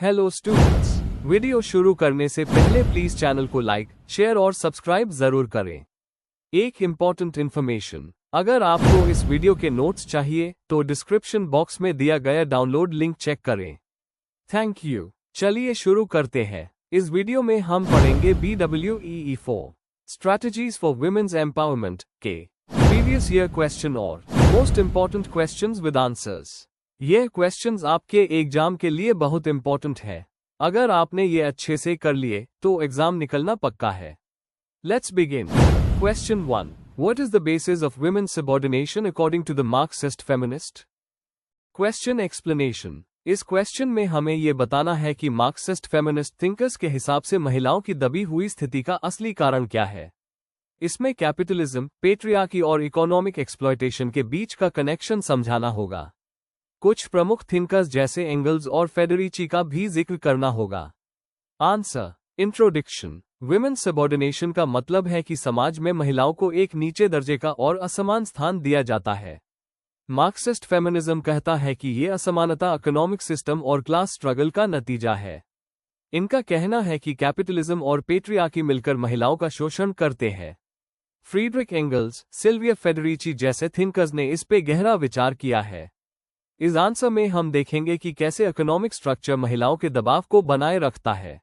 Hello students, video शुरू करने से पहले प्लीज चैनल को लाइक, शेयर और सब्सक्राइब जरूर करें। एक इम्पॉर्टेंट इन्फॉर्मेशन, अगर आपको इस वीडियो के नोट्स चाहिए तो डिस्क्रिप्शन बॉक्स में दिया गया डाउनलोड लिंक चेक करें। Thank you. चलिए शुरू करते हैं। इस वीडियो में हम पढ़ेंगे BWEE4 strategies for women's empowerment के प्रीवियस ईयर क्वेश्चन और most important questions with answers. ये क्वेश्चंस आपके एग्जाम के लिए बहुत इंपॉर्टेंट है। अगर आपने ये अच्छे से कर लिए तो एग्जाम निकलना पक्का है। Let's begin. Question 1, what is the basis of women's subordination according to the Marxist feminist? Question explanation. इस क्वेश्चन में हमें यह बताना है कि मार्क्सिस्ट फेमिनिस्ट थिंकर्स के हिसाब से महिलाओं की दबी हुई स्थिति का असली कारण क्या है। इसमें कैपिटलिज्म, पेट्रियार्की और इकोनॉमिक एक्सप्लॉयटेशन के बीच का कनेक्शन समझाना होगा। कुछ प्रमुख थिंकर्स जैसे एंगल्स और फेडरिची का भी जिक्र करना होगा। आंसर। इंट्रोडक्शन। वुमेन्स सबऑर्डिनेशन का मतलब है कि समाज में महिलाओं को एक नीचे दर्जे का और असमान स्थान दिया जाता है। मार्क्सिस्ट फेमिनिज्म कहता है कि ये असमानता इकोनॉमिक सिस्टम और क्लास स्ट्रगल का नतीजा है। इनका कहना है कि कैपिटलिज्म और पेट्रियार्की मिलकर महिलाओं का शोषण करते हैं। फ्रीडरिक एंगल्स, सिल्विया फेडरिची जैसे थिंकर्स ने इस पे गहरा विचार किया है। इस आंसर में हम देखेंगे कि कैसे इकोनॉमिक स्ट्रक्चर महिलाओं के दबाव को बनाए रखता है।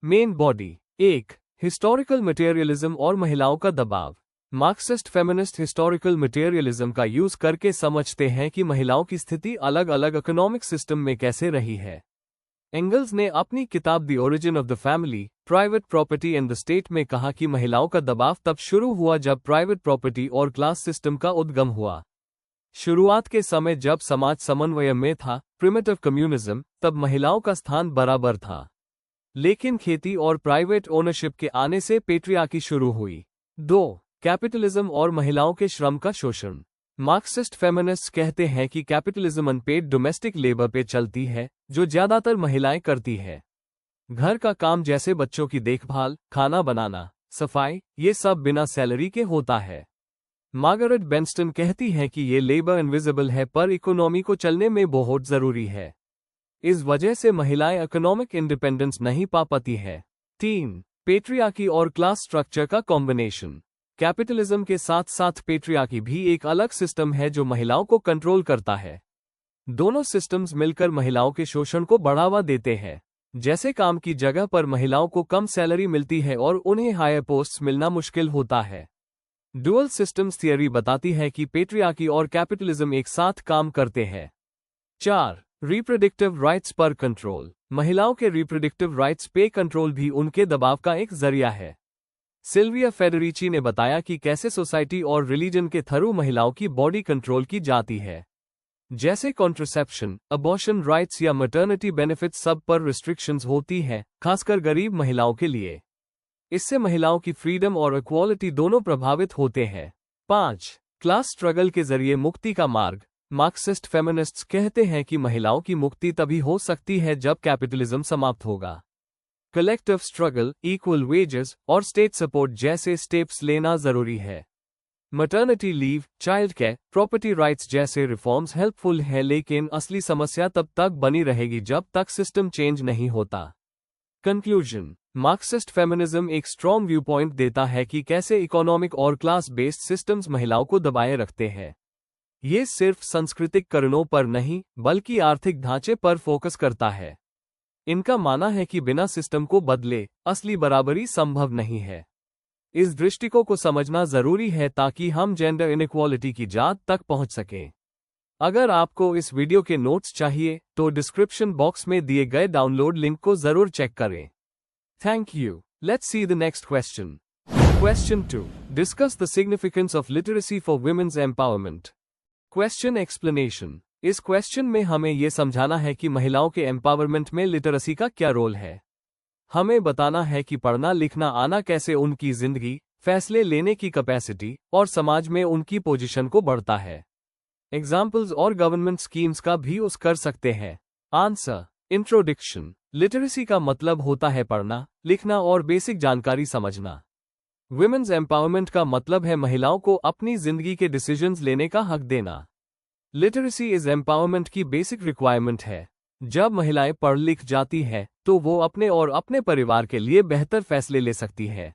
Main body. 1. हिस्टोरिकल मटेरियलिज्म और महिलाओं का दबाव। मार्क्सिस्ट फेमिनिस्ट हिस्टोरिकल मटेरियलिज्म का यूज करके समझते हैं कि महिलाओं की स्थिति अलग अलग इकोनॉमिक सिस्टम में कैसे रही है। एंगल्स ने अपनी किताब the origin of the family, private property and the state में कहा कि महिलाओं का दबाव तब शुरू हुआ जब प्राइवेट प्रॉपर्टी और क्लास सिस्टम का उद्गम हुआ। शुरुआत के समय जब समाज समन्वय में था, प्रिमिटिव कम्युनिज्म, तब महिलाओं का स्थान बराबर था। लेकिन खेती और प्राइवेट ओनरशिप के आने से पेट्रियार्की शुरू हुई। 2. कैपिटलिज्म और महिलाओं के श्रम का शोषण। मार्क्सिस्ट फेमिनिस्ट्स कहते हैं कि कैपिटलिज्म अनपेड डोमेस्टिक लेबर पे चलती है, जो ज्यादातर महिलाएं करती है। घर का काम जैसे बच्चों की देखभाल, खाना बनाना, सफाई, ये सब बिना सैलरी के होता है। मार्गरेट बेंस्टन कहती है कि ये लेबर इनविजिबल है पर इकोनॉमी को चलने में बहुत जरूरी है। इस वजह से महिलाएं इकोनॉमिक इंडिपेंडेंस नहीं पा पाती है। 3. पेट्रियार्की और क्लास स्ट्रक्चर का कॉम्बिनेशन। कैपिटलिज्म के साथ साथ पेट्रियार्की भी एक अलग सिस्टम है जो महिलाओं को कंट्रोल करता है। दोनों सिस्टम्स मिलकर महिलाओं के शोषण को बढ़ावा देते हैं। जैसे काम की जगह पर महिलाओं को कम सैलरी मिलती है और उन्हें हायर पोस्ट्स मिलना मुश्किल होता है। डुअल सिस्टम्स थियरी बताती है कि पेट्रियार्की और कैपिटलिज्म एक साथ काम करते हैं। 4. रिप्रोडक्टिव राइट्स पर कंट्रोल। महिलाओं के रिप्रोडक्टिव राइट्स पे कंट्रोल भी उनके दबाव का एक जरिया है। सिल्विया फेडरिची ने बताया कि कैसे सोसाइटी और रिलीजन के थ्रू महिलाओं की बॉडी कंट्रोल की जाती है। जैसे कॉन्ट्रसेप्शन, अबॉर्शन राइट्स या मैटरनिटी बेनिफिट्स, सब पर रिस्ट्रिक्शंस होती है, खासकर गरीब महिलाओं के लिए। इससे महिलाओं की फ्रीडम और इक्वालिटी दोनों प्रभावित होते हैं। 5. क्लास स्ट्रगल के जरिए मुक्ति का मार्ग। मार्क्सिस्ट फेमिनिस्ट्स कहते हैं कि महिलाओं की मुक्ति तभी हो सकती है जब कैपिटलिज्म समाप्त होगा। कलेक्टिव स्ट्रगल, इक्वल वेजेस और स्टेट सपोर्ट जैसे स्टेप्स लेना जरूरी है। Maternity leave, child care, property rights जैसे रिफॉर्म्स हेल्पफुल है, लेकिन असली समस्या तब तक बनी रहेगी जब तक सिस्टम चेंज नहीं होता। कंक्लूजन। मार्क्सिस्ट फेमिनिज्म एक स्ट्रॉन्ग व्यू पॉइंट देता है कि कैसे इकोनॉमिक और क्लास बेस्ड सिस्टम्स महिलाओं को दबाए रखते हैं। ये सिर्फ सांस्कृतिक कारणों पर नहीं बल्कि आर्थिक ढांचे पर फोकस करता है। इनका मानना है कि बिना सिस्टम को बदले असली बराबरी संभव नहीं है। इस दृष्टिकोण को समझना जरूरी है ताकि हम जेंडर इनइक्वालिटी की जांच तक पहुंच सकें। अगर आपको इस वीडियो के नोट्स चाहिए तो डिस्क्रिप्शन बॉक्स में दिए गए डाउनलोड लिंक को जरूर चेक करें। Thank you. Let's see the next question. Question 2. Discuss the significance of literacy for women's empowerment. Question explanation. इस क्वेश्चन में हमें यह समझाना है कि महिलाओं के एम्पावरमेंट में लिटरेसी का क्या रोल है। हमें बताना है कि पढ़ना लिखना आना कैसे उनकी जिंदगी, फैसले लेने की कैपेसिटी और समाज में उनकी पोजीशन को बढ़ता है। एग्जाम्पल्स और गवर्नमेंट स्कीम्स का भी यूज कर सकते हैं। आंसर। इंट्रोडक्शन। लिटरेसी का मतलब होता है पढ़ना, लिखना और बेसिक जानकारी समझना। वुमेन्स एम्पावरमेंट का मतलब है महिलाओं को अपनी जिंदगी के डिसीजंस लेने का हक देना। लिटरेसी इज एम्पावरमेंट की बेसिक रिक्वायरमेंट है। जब महिलाएं पढ़ लिख जाती है तो वो अपने और अपने परिवार के लिए बेहतर फैसले ले सकती है।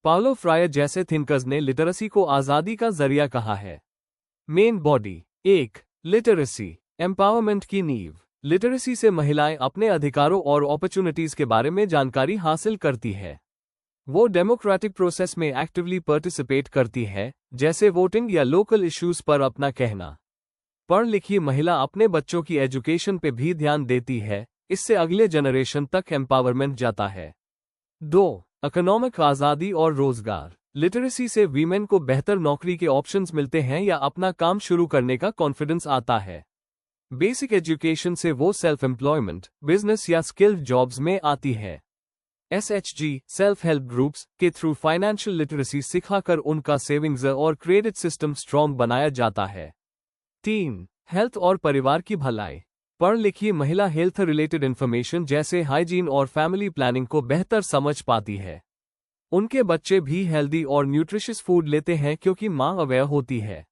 पाउलो फ्रायर जैसे थिंकर्स ने लिटरेसी को आज़ादी का जरिया कहा है। Main body. 1. लिटरेसी एम्पावरमेंट की नींव। लिटरेसी से महिलाएं अपने अधिकारों और अपॉर्चुनिटीज के बारे में जानकारी हासिल करती है। वो डेमोक्रेटिक प्रोसेस में एक्टिवली पार्टिसिपेट करती है, जैसे वोटिंग या लोकल इश्यूज पर अपना कहना। पढ़ लिखी महिला अपने बच्चों की एजुकेशन पे भी ध्यान देती है, इससे अगले जनरेशन तक एम्पावरमेंट जाता है। 2. इकोनॉमिक आज़ादी और रोजगार। लिटरेसी से वीमेन को बेहतर नौकरी के ऑप्शंस मिलते हैं या अपना काम शुरू करने का कॉन्फिडेंस आता है। बेसिक एजुकेशन से वो सेल्फ एम्प्लॉयमेंट, बिजनेस या स्किल्ड जॉब्स में आती है। SHG सेल्फ हेल्प ग्रुप्स के थ्रू फाइनेंशियल लिटरेसी सिखाकर उनका सेविंग्स और क्रेडिट सिस्टम स्ट्रॉन्ग बनाया जाता है। 3. हेल्थ और परिवार की भलाई। पढ़ लिखी महिला हेल्थ रिलेटेड इंफॉर्मेशन जैसे हाइजीन और फैमिली प्लानिंग को बेहतर समझ पाती है। उनके बच्चे भी हेल्दी और न्यूट्रिशियस फूड लेते हैं क्योंकि मां अवेयर होती है।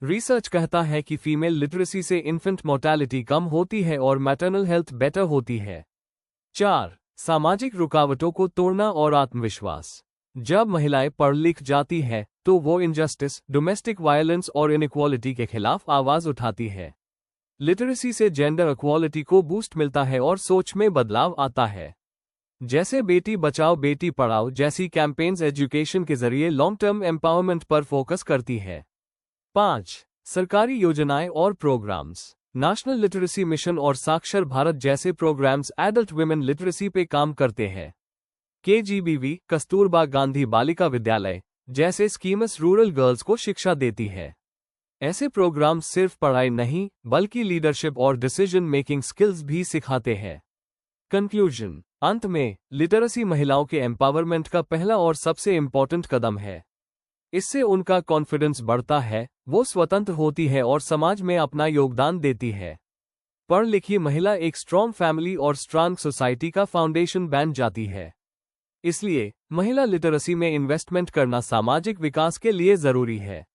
रिसर्च कहता है कि फीमेल लिटरेसी से इन्फेंट मोर्टेलिटी कम होती है और मैटरनल हेल्थ बेटर होती है। 4. सामाजिक रुकावटों को तोड़ना और आत्मविश्वास। जब महिलाएं पढ़ लिख जाती है तो वो इनजस्टिस, डोमेस्टिक वायलेंस और इनइक्वालिटी के खिलाफ आवाज उठाती है। लिटरेसी से जेंडर इक्वालिटी को बूस्ट मिलता है और सोच में बदलाव आता है। जैसे बेटी बचाओ बेटी पढ़ाओ जैसी कैंपेन्स एजुकेशन के जरिए लॉन्ग टर्म एम्पावरमेंट पर फोकस करती है। 5. सरकारी योजनाएं और प्रोग्राम्स। नेशनल लिटरेसी मिशन और साक्षर भारत जैसे प्रोग्राम्स एडल्ट वुमेन लिटरेसी पे काम करते हैं। KGBV कस्तूरबा गांधी बालिका विद्यालय जैसे स्कीम्स रूरल गर्ल्स को शिक्षा देती है। ऐसे प्रोग्राम्स सिर्फ पढ़ाई नहीं बल्कि लीडरशिप और डिसीजन मेकिंग स्किल्स भी सिखाते हैं। कंक्लूजन। अंत में, लिटरेसी महिलाओं के एम्पावरमेंट का पहला और सबसे इम्पोर्टेंट कदम है। इससे उनका कॉन्फिडेंस बढ़ता है, वो स्वतंत्र होती है और समाज में अपना योगदान देती है। पढ़ लिखी महिला एक स्ट्रॉन्ग फैमिली और स्ट्रॉन्ग सोसाइटी का फाउंडेशन बन जाती है। इसलिए महिला लिटरेसी में इन्वेस्टमेंट करना सामाजिक विकास के लिए जरूरी है।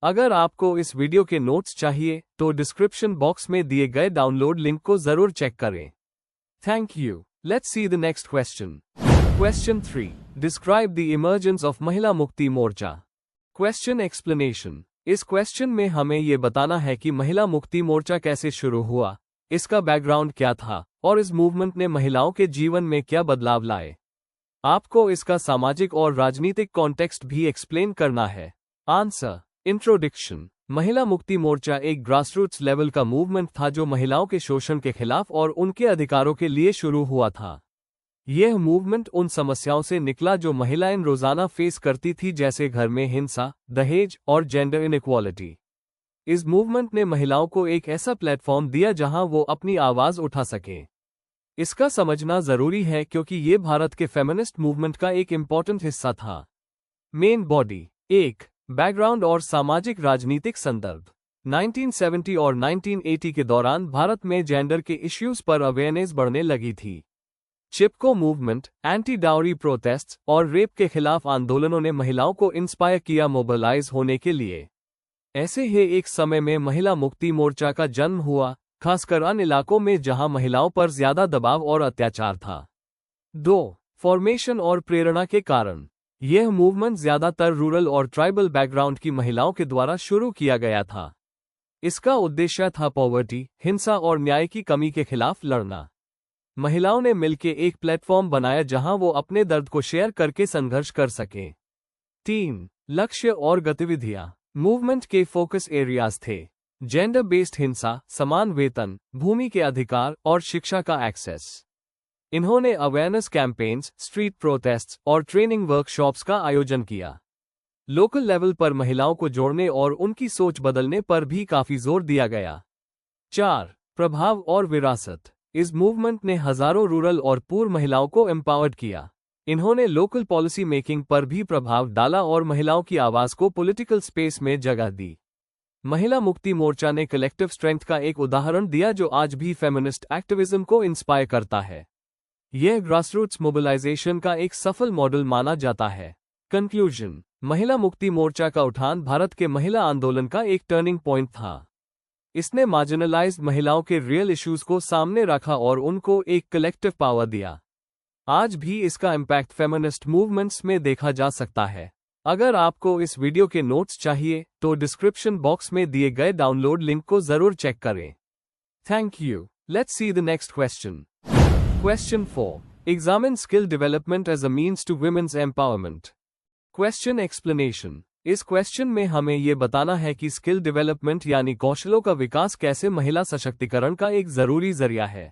अगर आपको इस वीडियो के नोट्स चाहिए तो डिस्क्रिप्शन बॉक्स में दिए गए डाउनलोड लिंक को जरूर चेक करें। Thank you. Let's see the next question. Question 3. Describe the emergence of Mahila Mukti Morcha. Question explanation. इस क्वेश्चन में हमें ये बताना है कि महिला मुक्ति मोर्चा कैसे शुरू हुआ, इसका बैकग्राउंड क्या था और इस मूवमेंट ने महिलाओं के जीवन में क्या बदलाव लाए। आपको इसका सामाजिक और राजनीतिक कॉन्टेक्स्ट भी एक्सप्लेन करना है। आंसर। इंट्रोडक्शन। महिला मुक्ति मोर्चा एक ग्रासरूट्स लेवल का मूवमेंट था जो महिलाओं के शोषण के खिलाफ और उनके अधिकारों के लिए शुरू हुआ था। यह मूवमेंट उन समस्याओं से निकला जो महिलाएं रोजाना फेस करती थी, जैसे घर में हिंसा, दहेज और जेंडर इनइक्वालिटी। इस मूवमेंट ने महिलाओं को एक ऐसा प्लेटफॉर्म दिया जहां वो अपनी आवाज उठा सकें। इसका समझना जरूरी है क्योंकि ये भारत के फेमिनिस्ट मूवमेंट का एक इम्पॉर्टेंट हिस्सा था। Main body. 1. बैकग्राउंड और सामाजिक राजनीतिक संदर्भ। 1970 और 1980 के दौरान भारत में जेंडर के इश्यूज पर अवेयरनेस बढ़ने लगी थी। चिपको मूवमेंट, एंटी डाउरी प्रोटेस्ट्स और रेप के खिलाफ आंदोलनों ने महिलाओं को इंस्पायर किया मोबिलाइज होने के लिए। ऐसे ही एक समय में महिला मुक्ति मोर्चा का जन्म हुआ, खासकर उन इलाकों में जहां महिलाओं पर ज्यादा दबाव और अत्याचार था। 2. फॉर्मेशन और प्रेरणा के कारण। यह मूवमेंट ज्यादातर रूरल और ट्राइबल बैकग्राउंड की महिलाओं के द्वारा शुरू किया गया था। इसका उद्देश्य था पॉवर्टी, हिंसा और न्याय की कमी के खिलाफ लड़ना। महिलाओं ने मिलकर एक प्लेटफॉर्म बनाया जहां वो अपने दर्द को शेयर करके संघर्ष कर सकें। 3. लक्ष्य और गतिविधियां। मूवमेंट के फोकस एरियाज थे जेंडर बेस्ड हिंसा, समान वेतन, भूमि के अधिकार और शिक्षा का एक्सेस। इन्होंने अवेयरनेस कैंपेन्स, स्ट्रीट प्रोटेस्ट्स और ट्रेनिंग वर्कशॉप्स का आयोजन किया। लोकल लेवल पर महिलाओं को जोड़ने और उनकी सोच बदलने पर भी काफी जोर दिया गया। 4. प्रभाव और विरासत। इस मूवमेंट ने हजारों रूरल और पूर्व महिलाओं को एम्पावर्ड किया। इन्होंने लोकल पॉलिसी मेकिंग पर भी प्रभाव डाला और महिलाओं की आवाज को पॉलिटिकल स्पेस में जगह दी। महिला मुक्ति मोर्चा ने कलेक्टिव स्ट्रेंथ का एक उदाहरण दिया जो आज भी फेमिनिस्ट एक्टिविज्म को इंस्पायर करता है। यह ग्रासरूट्स मोबिलाइजेशन का एक सफल मॉडल माना जाता है। कंक्लूजन। महिला मुक्ति मोर्चा का उठान भारत के महिला आंदोलन का एक टर्निंग पॉइंट था। इसने मार्जिनलाइज्ड महिलाओं के रियल इश्यूज को सामने रखा और उनको एक कलेक्टिव पावर दिया। आज भी इसका इम्पैक्ट फेमिनिस्ट मूवमेंट्स में देखा जा सकता है। अगर आपको इस वीडियो के नोट्स चाहिए तो डिस्क्रिप्शन बॉक्स में दिए गए डाउनलोड लिंक को जरूर चेक करें। Thank you. Let's see the next question. Question 4. Examine skill development as a means to women's empowerment. Question explanation. इस क्वेश्चन में हमें ये बताना है कि स्किल डेवलपमेंट यानी कौशलों का विकास कैसे महिला सशक्तिकरण का एक जरूरी जरिया है।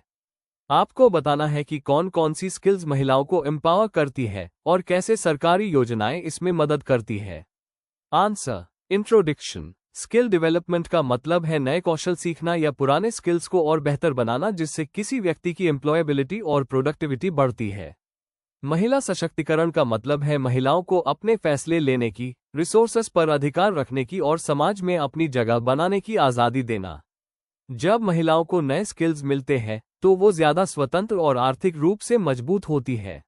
आपको बताना है कि कौन कौन सी स्किल्स महिलाओं को एम्पावर करती है और कैसे सरकारी योजनाएं इसमें मदद करती है। आंसर। इंट्रोडक्शन। स्किल डेवलपमेंट का मतलब है नए कौशल सीखना या पुराने स्किल्स को और बेहतर बनाना जिससे किसी व्यक्ति की एम्प्लॉयबिलिटी और प्रोडक्टिविटी बढ़ती है। महिला सशक्तिकरण का मतलब है महिलाओं को अपने फैसले लेने की, रिसोर्सेस पर अधिकार रखने की और समाज में अपनी जगह बनाने की आज़ादी देना। जब महिलाओं को नए स्किल्स मिलते हैं तो वो ज्यादा स्वतंत्र और आर्थिक रूप से मजबूत होती है।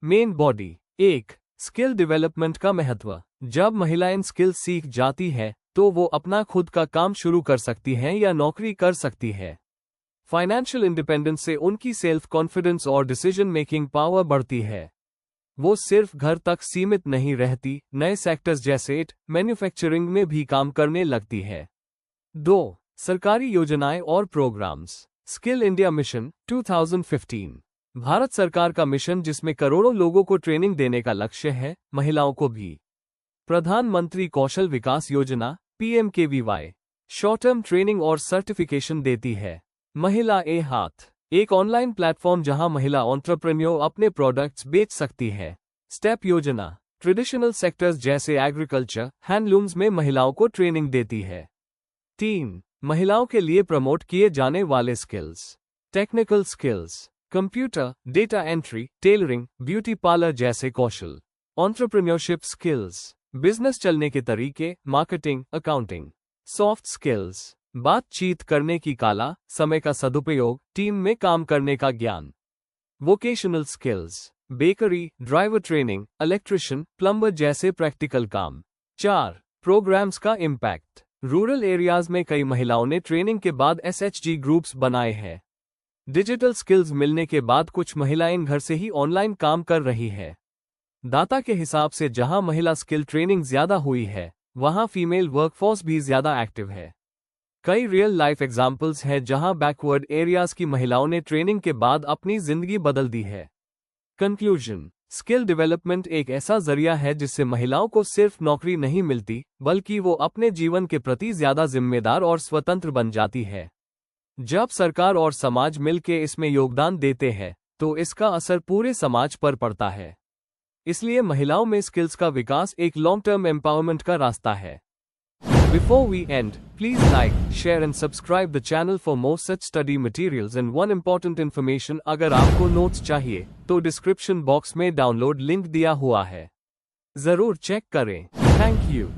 Main body. 1. स्किल डेवलपमेंट का महत्व। जब महिलाएं स्किल सीख जाती है तो वो अपना खुद का काम शुरू कर सकती हैं या नौकरी कर सकती है। फाइनेंशियल इंडिपेंडेंस से उनकी सेल्फ कॉन्फिडेंस और डिसीजन मेकिंग पावर बढ़ती है। वो सिर्फ घर तक सीमित नहीं रहती, नए सेक्टर्स जैसे मैन्युफैक्चरिंग में भी काम करने लगती है। 2. सरकारी योजनाएं और programs. Skill India Mission 2015 Bharat सरकार का मिशन जिसमें करोड़ों लोगों को ट्रेनिंग देने का लक्ष्य है, महिलाओं को भी। प्रधानमंत्री कौशल विकास योजना PMKVY शॉर्ट टर्म ट्रेनिंग और सर्टिफिकेशन देती है। महिला ए हाथ एक ऑनलाइन प्लेटफॉर्म जहां महिला एंटरप्रेन्योर अपने प्रोडक्ट्स बेच सकती है। स्टेप योजना ट्रेडिशनल सेक्टर्स जैसे एग्रीकल्चर, हैंडलूम्स में महिलाओं को ट्रेनिंग देती है। 3. महिलाओं के लिए प्रमोट किए जाने वाले skills. Technical skills, computer, data entry, tailoring, beauty parlour जैसे कौशल। एंटरप्रेन्योरशिप स्किल्स, बिजनेस चलने के तरीके, मार्केटिंग, अकाउंटिंग। सॉफ्ट स्किल्स, बातचीत करने की कला, समय का सदुपयोग, टीम में काम करने का ज्ञान। Vocational skills, bakery, driver training, electrician, plumber जैसे प्रैक्टिकल काम। 4. प्रोग्राम्स का इम्पैक्ट। रूरल एरियाज में कई महिलाओं ने ट्रेनिंग के बाद SHG ग्रुप्स बनाए हैं। डिजिटल स्किल्स मिलने के बाद कुछ महिलाएं घर से ही ऑनलाइन काम कर रही है। डाटा के हिसाब से जहां महिला स्किल ट्रेनिंग ज्यादा हुई है वहां फीमेल वर्कफोर्स भी ज्यादा एक्टिव है। कई रियल लाइफ एग्जाम्पल्स हैं जहां बैकवर्ड एरियाज की महिलाओं ने ट्रेनिंग के बाद अपनी जिंदगी बदल दी है। कंक्लूजन। स्किल डेवलपमेंट एक ऐसा जरिया है जिससे महिलाओं को सिर्फ नौकरी नहीं मिलती बल्कि वो अपने जीवन के प्रति ज्यादा जिम्मेदार और स्वतंत्र बन जाती है। जब सरकार और समाज मिलकर इसमें योगदान देते हैं तो इसका असर पूरे समाज पर पड़ता है। इसलिए महिलाओं में स्किल्स का विकास एक लॉन्ग टर्म एम्पावरमेंट का रास्ता है। Before we end, please like, share and subscribe the channel for more such study materials and one important information अगर आपको नोट्स चाहिए तो डिस्क्रिप्शन बॉक्स में डाउनलोड लिंक दिया हुआ है, जरूर चेक करें। Thank you.